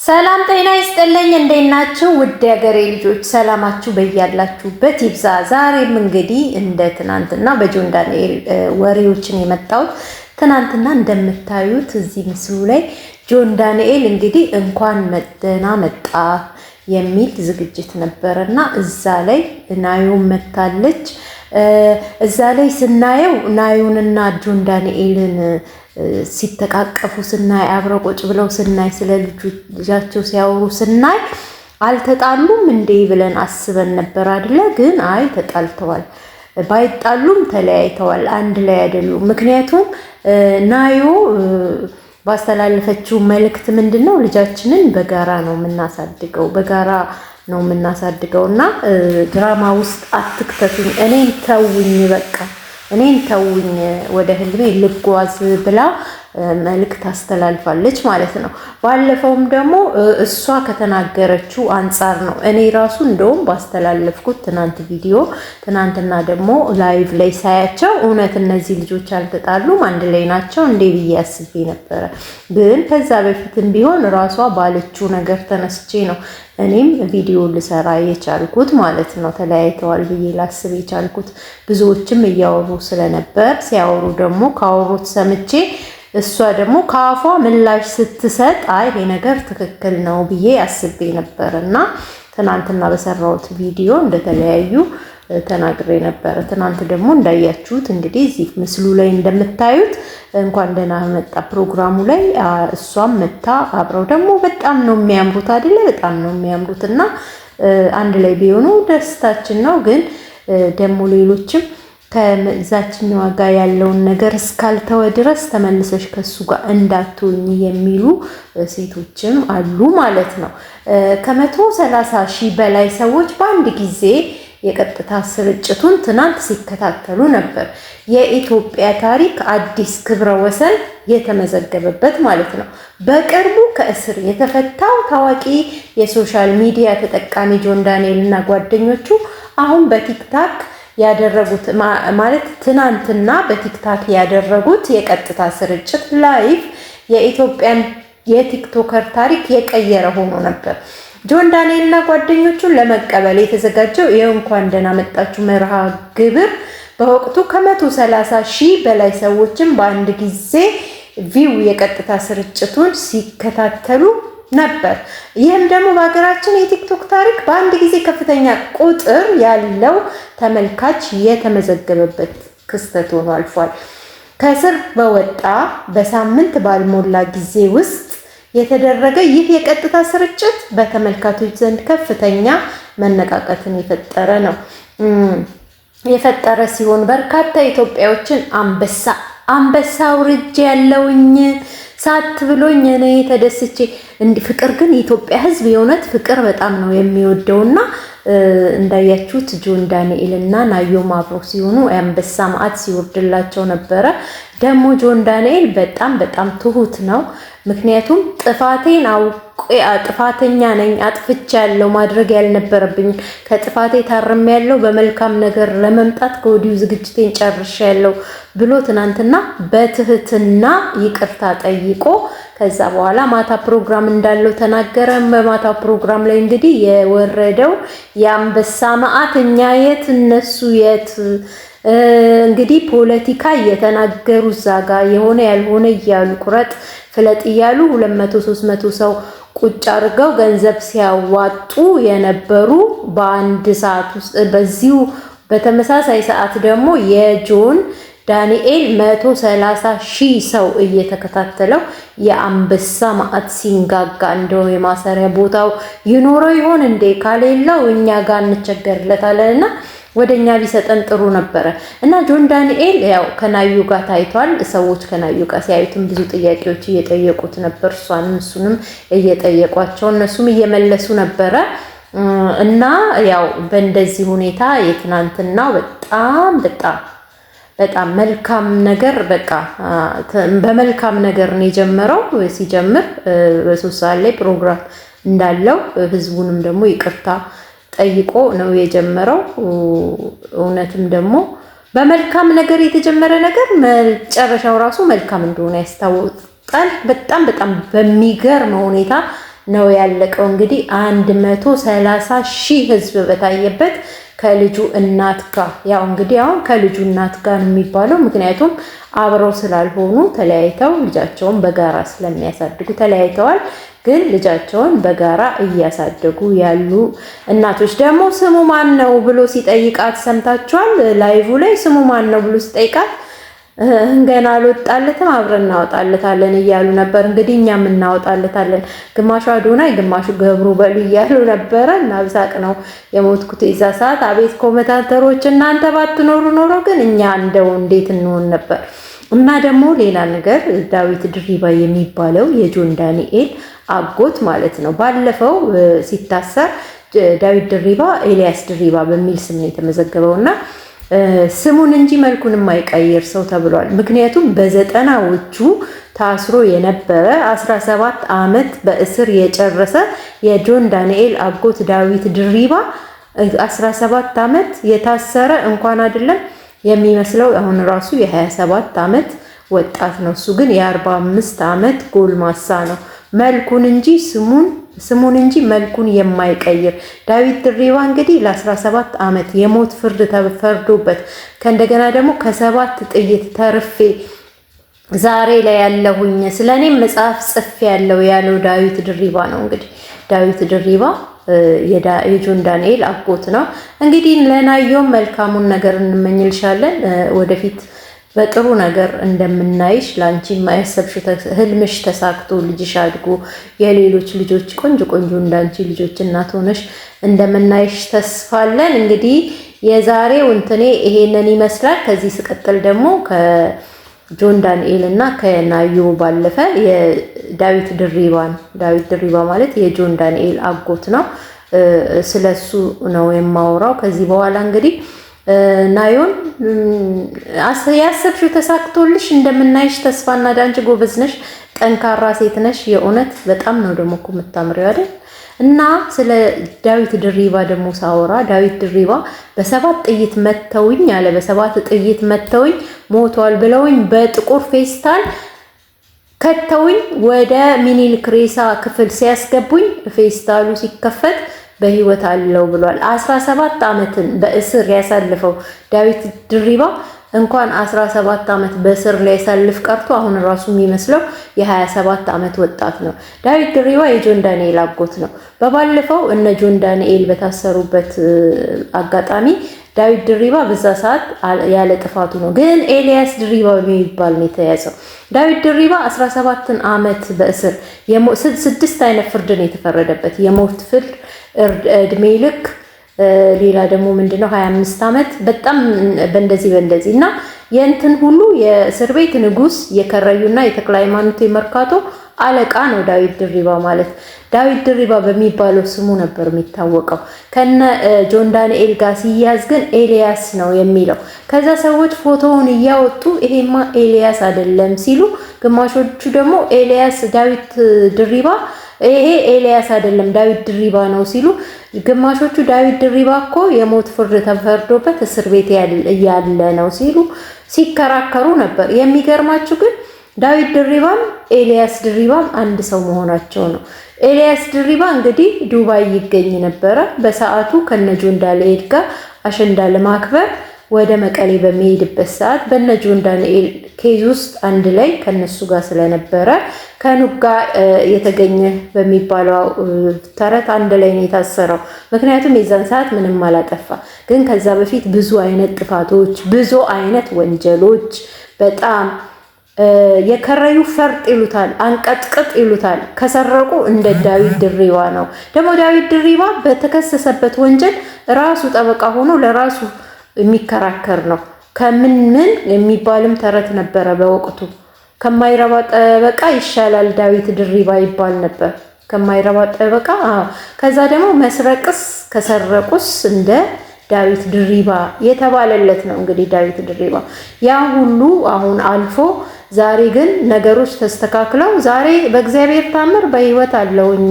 ሰላም ጤና ይስጥልኝ። እንዴት ናችሁ? ውድ የሀገሬ ልጆች ሰላማችሁ በያላችሁበት ይብዛ። ዛሬም እንግዲህ እንደ ትናንትና በጆን ዳንኤል ወሬዎችን የመጣሁት ትናንትና እንደምታዩት እዚህ ምስሉ ላይ ጆን ዳንኤል እንግዲህ እንኳን ደህና መጣ የሚል ዝግጅት ነበርና እዛ ላይ ናዩን መታለች። እዛ ላይ ስናየው ናዩንና ጆን ዳንኤልን ሲተቃቀፉ ስናይ አብረው ቁጭ ብለው ስናይ ስለ ልጃቸው ሲያወሩ ስናይ አልተጣሉም እንዴ ብለን አስበን ነበር አይደለ? ግን አይ ተጣልተዋል። ባይጣሉም ተለያይተዋል፣ አንድ ላይ አይደሉም። ምክንያቱም ናዩ ባስተላለፈችው መልእክት ምንድነው ልጃችንን በጋራ ነው የምናሳድገው፣ በጋራ ነው የምናሳድገው እና ድራማ ውስጥ አትክተቱኝ፣ እኔን ተውኝ፣ በቃ እኔን ተውኝ፣ ወደ ህልሜ ልጓዝ ብላ መልእክት አስተላልፋለች ማለት ነው። ባለፈውም ደግሞ እሷ ከተናገረችው አንጻር ነው እኔ ራሱ እንደውም ባስተላለፍኩት ትናንት ቪዲዮ፣ ትናንትና ደግሞ ላይቭ ላይ ሳያቸው እውነት እነዚህ ልጆች አልተጣሉም አንድ ላይ ናቸው እንዴ ብዬ አስቤ ነበረ። ግን ከዛ በፊትም ቢሆን ራሷ ባለችው ነገር ተነስቼ ነው እኔም ቪዲዮ ልሰራ የቻልኩት ማለት ነው። ተለያይተዋል ብዬ ላስብ የቻልኩት ብዙዎችም እያወሩ ስለነበር ሲያወሩ ደግሞ ካወሩት ሰምቼ እሷ ደግሞ ከአፏ ምላሽ ስትሰጥ አይ ይሄ ነገር ትክክል ነው ብዬ አስቤ ነበር እና ትናንትና በሰራሁት ቪዲዮ እንደተለያዩ ተናግሬ ነበር። ትናንት ደግሞ እንዳያችሁት እንግዲህ እዚህ ምስሉ ላይ እንደምታዩት እንኳን ደህና መጣ ፕሮግራሙ ላይ እሷም መታ አብረው ደግሞ በጣም ነው የሚያምሩት አይደለ? በጣም ነው የሚያምሩት እና አንድ ላይ ቢሆኑ ደስታችን ነው። ግን ደግሞ ሌሎችም ከዛችኛዋ ጋር ያለውን ነገር እስካልተወ ድረስ ተመልሰሽ ከሱ ጋር እንዳትሆኝ የሚሉ ሴቶችም አሉ ማለት ነው። ከ130,000 በላይ ሰዎች በአንድ ጊዜ የቀጥታ ስርጭቱን ትናንት ሲከታተሉ ነበር። የኢትዮጵያ ታሪክ አዲስ ክብረ ወሰን የተመዘገበበት ማለት ነው። በቅርቡ ከእስር የተፈታው ታዋቂ የሶሻል ሚዲያ ተጠቃሚ ጆን ዳንኤል እና ጓደኞቹ አሁን በቲክታክ ያደረጉት ማለት ትናንትና በቲክታክ ያደረጉት የቀጥታ ስርጭት ላይቭ የኢትዮጵያን የቲክቶከር ታሪክ የቀየረ ሆኖ ነበር። ጆን ዳንኤል እና ጓደኞቹን ለመቀበል የተዘጋጀው የእንኳን ደህና መጣችሁ መርሃ ግብር በወቅቱ ከ130,000 በላይ ሰዎችን በአንድ ጊዜ ቪው የቀጥታ ስርጭቱን ሲከታተሉ ነበር። ይህም ደግሞ በሀገራችን የቲክቶክ ታሪክ በአንድ ጊዜ ከፍተኛ ቁጥር ያለው ተመልካች የተመዘገበበት ክስተት ሆኖ አልፏል። ከስር በወጣ በሳምንት ባልሞላ ጊዜ ውስጥ የተደረገ ይህ የቀጥታ ስርጭት በተመልካቾች ዘንድ ከፍተኛ መነቃቃትን የፈጠረ ሲሆን በርካታ ኢትዮጵያዎችን አንበሳ ውርጄ ያለውኝ ሳት ብሎኝ እኔ ተደስቼ ፍቅር ግን የኢትዮጵያ ሕዝብ የእውነት ፍቅር በጣም ነው የሚወደውና እንዳያችሁት ጆን ዳንኤል እና ናዮም አብረው ሲሆኑ አንበሳ ማዕት ሲወርድላቸው ነበረ። ደግሞ ጆን ዳንኤል በጣም ትሁት ነው። ምክንያቱም ጥፋቴን ጥፋተኛ ነኝ፣ አጥፍቻለሁ፣ ማድረግ ያልነበረብኝ ከጥፋቴ ታርሜያለሁ፣ በመልካም ነገር ለመምጣት ከወዲሁ ዝግጅቴን ጨርሻለሁ ብሎ ትናንትና በትህትና ይቅርታ ጠይቆ ከዛ በኋላ ማታ ፕሮግራም እንዳለው ተናገረ። በማታ ፕሮግራም ላይ እንግዲህ የወረደው የአንበሳ ማዕት እኛ የት እነሱ የት እንግዲህ ፖለቲካ እየተናገሩ ዛጋ የሆነ ያልሆነ እያሉ ቁረጥ ፍለጥ እያሉ 200-300 ሰው ቁጭ አድርገው ገንዘብ ሲያዋጡ የነበሩ በአንድ ሰዓት ውስጥ በዚሁ በተመሳሳይ ሰዓት ደግሞ የጆን ዳንኤል 130,000 ሰው እየተከታተለው የአንበሳ ማዕት ሲንጋጋ እንደው የማሰሪያ ቦታው ይኖረው ይሆን እንዴ? ካሌለው እኛ ጋር እንቸገርለታለንና ወደኛ ቢሰጠን ጥሩ ነበረ። እና ጆን ዳንኤል ያው ከናዩ ጋር ታይቷል። ሰዎች ከናዩ ጋር ሲያዩትም ብዙ ጥያቄዎች እየጠየቁት ነበር። እሱንም እየጠየቋቸው እነሱም እየመለሱ ነበረ። እና ያው በእንደዚህ ሁኔታ የትናንትናው በጣም መልካም ነገር በቃ በመልካም ነገር ነው የጀመረው። ሲጀምር በ3 ሰዓት ላይ ፕሮግራም እንዳለው ህዝቡንም ደግሞ ይቅርታ ጠይቆ ነው የጀመረው። እውነትም ደግሞ በመልካም ነገር የተጀመረ ነገር መጨረሻው ራሱ መልካም እንደሆነ ያስታውቃል። በጣም በሚገርም ሁኔታ ነው ያለቀው። እንግዲህ 130,000 ህዝብ በታየበት ከልጁ እናት ጋር ያው እንግዲህ አሁን ከልጁ እናት ጋር የሚባለው ምክንያቱም አብረው ስላልሆኑ ተለያይተው ልጃቸውን በጋራ ስለሚያሳድጉ ተለያይተዋል። ግን ልጃቸውን በጋራ እያሳደጉ ያሉ እናቶች ደግሞ ስሙ ማን ነው ብሎ ሲጠይቃት ሰምታችኋል። ላይቭ ላይ ስሙ ማን ነው ብሎ ሲጠይቃት ገና አልወጣለትም አብረን እናወጣለታለን እያሉ ነበር። እንግዲህ እኛም እናወጣለታለን፣ ግማሹ አዶናይ ግማሹ ገብሩ በሉ እያሉ ነበረ። እና ብሳቅ ነው የሞትኩት የዛ ሰዓት። አቤት ኮመንታተሮች እናንተ ባትኖሩ ኖሮ ግን እኛ እንደው እንዴት እንሆን ነበር። እና ደግሞ ሌላ ነገር ዳዊት ድሪባ የሚባለው የጆን ዳንኤል አጎት ማለት ነው። ባለፈው ሲታሰር ዳዊት ድሪባ ኤልያስ ድሪባ በሚል ስም ነው የተመዘገበውና ስሙን እንጂ መልኩን የማይቀይር ሰው ተብሏል። ምክንያቱም በ90ዎቹ ታስሮ የነበረ 17 ዓመት በእስር የጨረሰ የጆን ዳንኤል አጎት ዳዊት ድሪባ 17 ዓመት የታሰረ እንኳን አይደለም የሚመስለው አሁን ራሱ የ27 ዓመት ወጣት ነው። እሱ ግን የ45 ዓመት ጎልማሳ ነው። መልኩን እንጂ ስሙን እንጂ መልኩን የማይቀይር ዳዊት ድሪባ እንግዲህ ለ17 ዓመት የሞት ፍርድ ተፈርዶበት ከእንደገና ደግሞ ከ7 ጥይት ተርፌ ዛሬ ላይ ያለሁኝ ስለኔም መጽሐፍ ጽፌ ያለው ዳዊት ድሪባ ነው። እንግዲህ ዳዊት ድሪባ የጆን ዳንኤል አጎት ነው። እንግዲህ ለናየውም መልካሙን ነገር እንመኝልሻለን። ወደፊት በጥሩ ነገር እንደምናይሽ ላንቺ የማያሰብሽው ህልምሽ ተሳክቶ ልጅሽ አድጎ የሌሎች ልጆች ቆንጆ እንዳንቺ ልጆች እናት ሆነሽ እንደምናይሽ ተስፋለን። እንግዲህ የዛሬው እንትኔ ይሄንን ይመስላል። ከዚህ ስቀጥል ደግሞ ከጆን ዳንኤል እና ከናዮ ባለፈ የዳዊት ድሪባ ማለት የጆን ዳንኤል አጎት ነው። ስለሱ ነው የማወራው ከዚህ በኋላ እንግዲህ ናዮን ያሰብሽው ተሳክቶልሽ እንደምናይሽ ተስፋና ዳንቺ ጎበዝ ነሽ፣ ጠንካራ ሴት ነሽ። የእውነት በጣም ነው ደግሞ እኮ የምታምሪው አይደል? እና ስለ ዳዊት ድሪባ ደግሞ ሳወራ ዳዊት ድሪባ በ7 ጥይት መተውኝ አለ። በ7 ጥይት መተውኝ ሞቷል ብለውኝ በጥቁር ፌስታል ከተውኝ ወደ ሚኒሊክ ሬሳ ክፍል ሲያስገቡኝ ፌስታሉ ሲከፈት በህይወት አለው ብሏል። 17 ዓመትን በእስር ያሳልፈው ዳዊት ድሪባ እንኳን 17 ዓመት በእስር ላይ ያሳልፍ ቀርቶ አሁን ራሱ የሚመስለው የ27 ዓመት ወጣት ነው። ዳዊት ድሪባ የጆን ዳንኤል አጎት ነው። በባለፈው እነ ጆን ዳንኤል በታሰሩበት አጋጣሚ ዳዊት ድሪባ በዛ ሰዓት ያለ ጥፋቱ ነው። ግን ኤልያስ ድሪባ የሚባል ነው የተያዘው። ዳዊት ድሪባ 17 ዓመት በእስር 6 አይነት ፍርድ ነው የተፈረደበት። የሞት ፍርድ፣ እድሜ ልክ፣ ሌላ ደግሞ ምንድነው 25 ዓመት በጣም በእንደዚህ እና የእንትን ሁሉ የእስር ቤት ንጉስ የከረዩና የተክለ ሃይማኖት የመርካቶ አለቃ ነው ዳዊት ድሪባ ማለት። ዳዊት ድሪባ በሚባለው ስሙ ነበር የሚታወቀው። ከነ ጆን ዳንኤል ጋር ሲያዝ ግን ኤልያስ ነው የሚለው። ከዛ ሰዎች ፎቶውን እያወጡ ይሄማ ኤልያስ አይደለም ሲሉ፣ ግማሾቹ ደግሞ ኤልያስ ዳዊት ድሪባ ይሄ ኤልያስ አይደለም ዳዊት ድሪባ ነው ሲሉ፣ ግማሾቹ ዳዊት ድሪባ እኮ የሞት ፍርድ ተፈርዶበት እስር ቤት ያለ ነው ሲሉ ሲከራከሩ ነበር። የሚገርማችሁ ግን ዳዊት ድሪባም ኤልያስ ድሪባም አንድ ሰው መሆናቸው ነው። ኤልያስ ድሪባ እንግዲህ ዱባይ ይገኝ ነበረ በሰዓቱ ከነ ጆን ዳንኤል ጋር አሸንዳ ለማክበር ወደ መቀሌ በሚሄድበት ሰዓት በነ ጆን ዳንኤል ኬዝ ውስጥ አንድ ላይ ከነሱ ጋር ስለነበረ ከኑጋ የተገኘ በሚባለው ተረት አንድ ላይ ነው የታሰረው። ምክንያቱም የዛን ሰዓት ምንም አላጠፋ። ግን ከዛ በፊት ብዙ አይነት ጥፋቶች፣ ብዙ አይነት ወንጀሎች በጣም የከረዩ ፈርጥ ይሉታል፣ አንቀጥቅጥ ይሉታል። ከሰረቁ እንደ ዳዊት ድሪባ ነው። ደግሞ ዳዊት ድሪባ በተከሰሰበት ወንጀል ራሱ ጠበቃ ሆኖ ለራሱ የሚከራከር ነው። ከምን የሚባልም ተረት ነበረ በወቅቱ። ከማይረባ ጠበቃ ይሻላል ዳዊት ድሪባ ይባል ነበር። ከማይረባ ጠበቃ። ከዛ ደግሞ መስረቅስ ከሰረቁስ እንደ ዳዊት ድሪባ የተባለለት ነው። እንግዲህ ዳዊት ድሪባ ያ ሁሉ አሁን አልፎ ዛሬ ግን ነገሮች ተስተካክለው ዛሬ በእግዚአብሔር ታምር በህይወት አለውኝ።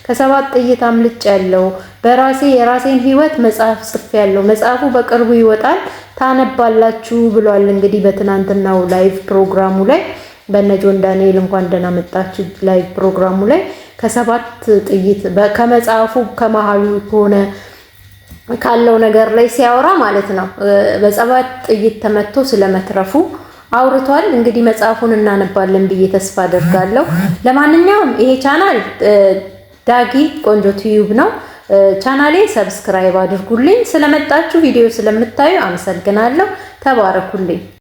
ከ7 ጥይት አምልጭ ያለው በራሴ የራሴን ህይወት መጽሐፍ ጽፌ ያለው መጽሐፉ በቅርቡ ይወጣል ታነባላችሁ ብሏል። እንግዲህ በትናንትናው ላይቭ ፕሮግራሙ ላይ በነ ጆን ዳንኤል እንኳን ደህና መጣችሁ ላይቭ ፕሮግራሙ ላይ ከ7 ጥይት ከመጽሐፉ ከመሃሉ ከሆነ ካለው ነገር ላይ ሲያወራ ማለት ነው በ7 ጥይት ተመቶ ስለመትረፉ አውርቷል። እንግዲህ መጽሐፉን እናነባለን ብዬ ተስፋ አደርጋለሁ። ለማንኛውም ይሄ ቻናል ዳጊ ቆንጆ ቲዩብ ነው። ቻናሌ ሰብስክራይብ አድርጉልኝ። ስለመጣችሁ ቪዲዮ ስለምታዩ አመሰግናለሁ። ተባረኩልኝ።